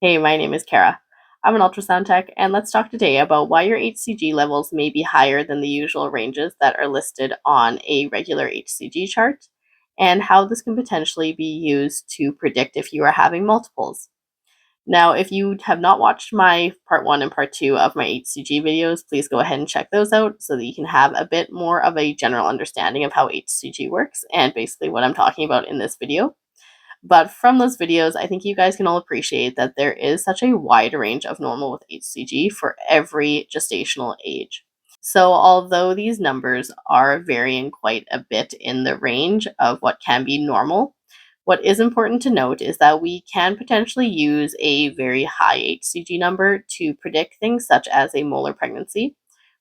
Hey, my name is Kara. I'm an ultrasound tech, and let's talk today about why your hCG levels may be higher than the usual ranges that are listed on a regular hCG chart, and how this can potentially be used to predict if you are having multiples. Now, if you have not watched my part 1 and part 2 of my hCG videos, please go ahead and check those out so that you can have a bit more of a general understanding of how hCG works and basically what I'm talking about in this video. But from those videos, I think you guys can all appreciate that there is such a wide range of normal with hCG for every gestational age. So, although these numbers are varying quite a bit in the range of what can be normal, what is important to note is that we can potentially use a very high hCG number to predict things such as a molar pregnancy.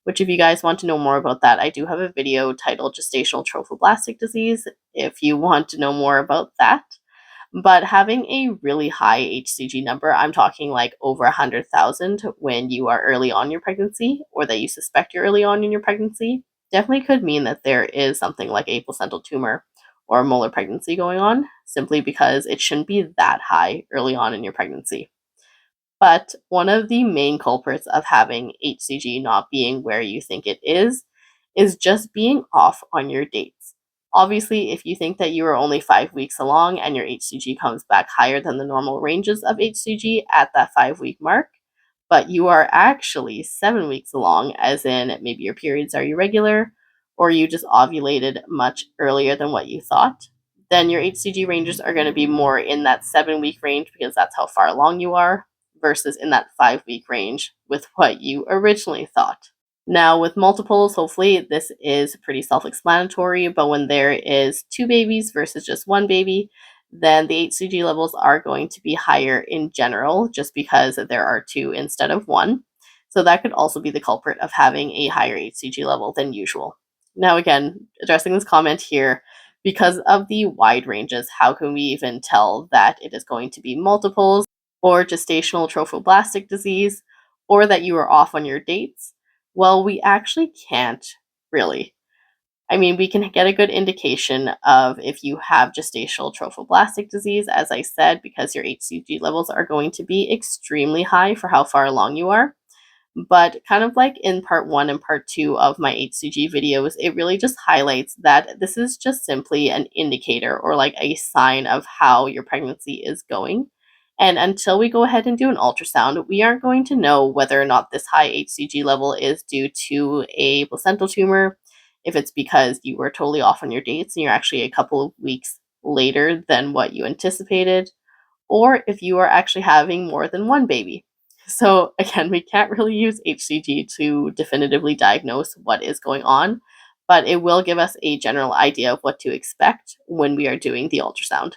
Which, if you guys want to know more about that, I do have a video titled Gestational Trophoblastic Disease if you want to know more about that. But having a really high hCG number, I'm talking like over 100,000 when you are early on in your pregnancy, or that you suspect you're early on in your pregnancy, definitely could mean that there is something like a placental tumor or a molar pregnancy going on, simply because it shouldn't be that high early on in your pregnancy. But one of the main culprits of having hCG not being where you think it is just being off on your dates. Obviously, if you think that you are only 5 weeks along and your hCG comes back higher than the normal ranges of hCG at that 5 week mark, but you are actually 7 weeks along, as in maybe your periods are irregular or you just ovulated much earlier than what you thought, then your hCG ranges are going to be more in that 7 week range because that's how far along you are, versus in that 5 week range with what you originally thought. Now, with multiples, hopefully this is pretty self explanatory, but when there is two babies versus just one baby, then the hCG levels are going to be higher in general just because there are two instead of one. So that could also be the culprit of having a higher hCG level than usual. Now, again, addressing this comment here, because of the wide ranges, how can we even tell that it is going to be multiples or gestational trophoblastic disease or that you are off on your dates? Well, we actually can't really. I mean, we can get a good indication of if you have gestational trophoblastic disease, as I said, because your hCG levels are going to be extremely high for how far along you are. But kind of like in part 1 and part 2 of my hCG videos, it really just highlights that this is just simply an indicator or like a sign of how your pregnancy is going. And until we go ahead and do an ultrasound, we aren't going to know whether or not this high hCG level is due to a placental tumor, if it's because you were totally off on your dates and you're actually a couple of weeks later than what you anticipated, or if you are actually having more than one baby. So, again, we can't really use hCG to definitively diagnose what is going on, but it will give us a general idea of what to expect when we are doing the ultrasound.